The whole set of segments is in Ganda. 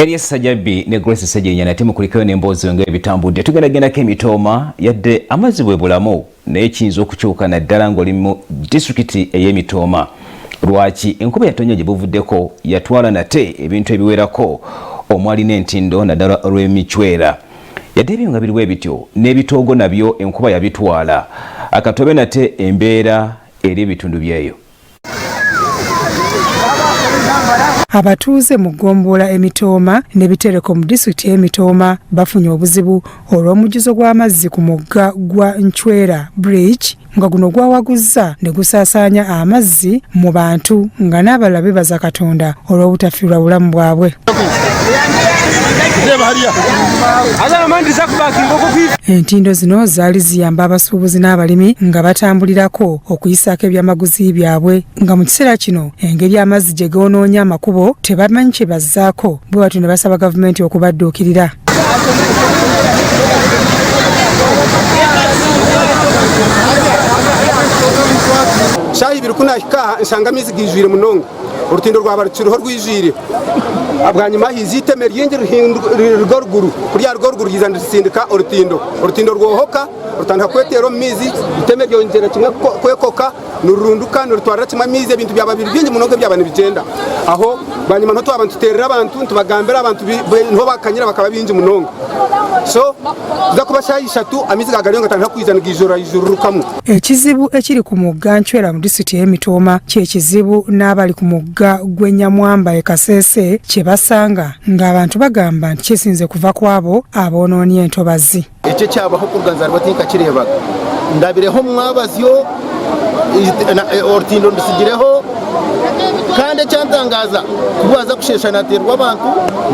Elias Sajabi ne Grace Sejenya nate mukulikayo n'emboozi nga ebitambudde tugeragenda Mitoma yadde amazzi bwe bulamu naye kiyinza okukyuka naddala ng'oli mu disitulikiti ey'Emitoma. Lwaki enkuba yatonnya gye buvuddeko yatwala nate ebintu ebiwerako omwali n'entindo naddala olw'emichwera. Yadde ebyo nga biriwo ebityo n'ebitoogo nabyo enkuba yabitwala akatobe nate embeera eri ebitundu byeyo. Abatuuze mu Ggomboola Emitoma ne Bitereko mu disitulikiti y'Emitoma bafunye obuzibu olw'omujjuzo gw'amazzi ku mugga gwa Nchwera Bridge nga guno gwawaguzza ne gusaasaanya amazzi mu bantu nga n'abalala beebaza Katonda olw'obutafiirwa bulamu bwabwe. Entindo zino zaali ziyamba abasuubuzi n'abalimi nga batambulirako okuyisaako ebyamaguzi byabwe nga mu kiseera kino engeri amazzi gye goonoonya amakubo tebamanyi kye bazzaako bwe batyo ne basaba gavumenti okubadduukirira. Shahi birukuna hika nsanga mizi gijwire munonga urutindo rwaba ruciroho rwijire abwanyuma hiziteme ryingi rugoruguru kurya rugoruguru yizandisindika urutindo rwohoka rutandika kwetero mizi iteme ryongera kimwe kwekoka nurunduka nurutwara kimwe mizi ibintu byaba bingi munonga byabane bigenda aho bwanyuma nto abantu terera abantu tubagambira abantu nto bakanyira bakaba bingi munonga so zakuba shayi shatu amizi gagaliyonga tandika kwizana gijora ijurukamu. Ekizibu ekiri ku mugga Nchwera mu disitulikiti y'Emitoma kye kizibu n'abali ku mugga gw'Enyamwamba e Kasese kye basanga ng'abantu bagamba nti kisinze kuva kwabo aboonoonye entobazi. Ekyo kyabaho kuganza batinka kirebaga ndabireho mwabazyo orutindo ndisigireho kandi cyantangaza kubaza kusheshanaterwa abantu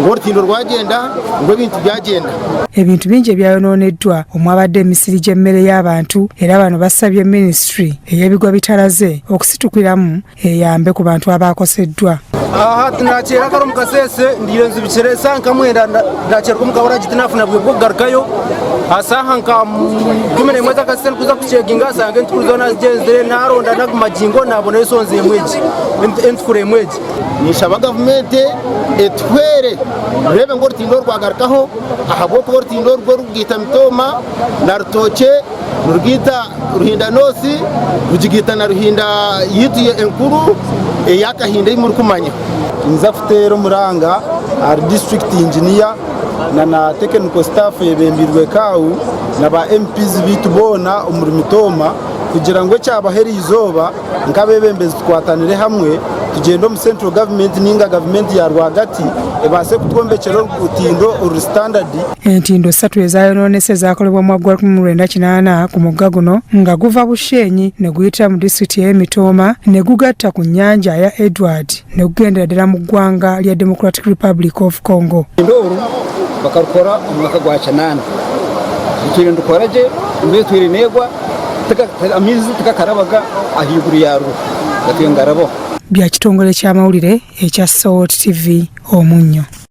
ngo orutindo rwagenda ngo ebintu byagenda. Ebintu bingi byayonooneddwa omwabadde emisiri gy'emmere y'abantu era bano basabye minisitule ey'ebigwa bitalaze okusitukiramu eyambe ku bantu abaakoseddwa. Aha tunachera karo mukasese ndiyo nzibicheresa nkamwenda ndacherwa mukabura gitinafuna bwe bwogarukayo asaha nka kumene mweza kasese kuza kuceginga sange ntukuzona zigenzere naronda nakumajingo nabona isonze emweji entukure emweji nishaba gavumenti etwere rebe ngo rutindo rwagarukaho ahabo ko rutindo rwo rugita Mitoma na Rutoke rugita Ruhinda Nosi rugita na Ruhinda yituye enkuru eyakahinda imuri kumanya nza futero muranga ari district engineer na technical staff yebembirwe kawu na ba MPs bitubona umuri Mitoma kugira ngo cyabaheri izoba nkabebembezi twatanire hamwe tugendo mu central government ninga government ya rwagati ebase kutwombekera urutindo uru standard. Entindo 3 ezayononese zakolebwa mu gwa 1998 ku mugga guno nga guva Bushenyi ne guyita mu disitulikiti y'Emitoma ne gugatta ku nnyanja ya Edward ne gugendera ddala mu ggwanga lya Democratic Republic of Congo. Ndoru bakarukora umwaka gwa 8 ikiri ndukoraje mbetwiri negwa amizi tukakarabaga ahiguru yaru gatwengarabo. Bya kitongole ky'amawulire ekya Salt TV Omunnyo.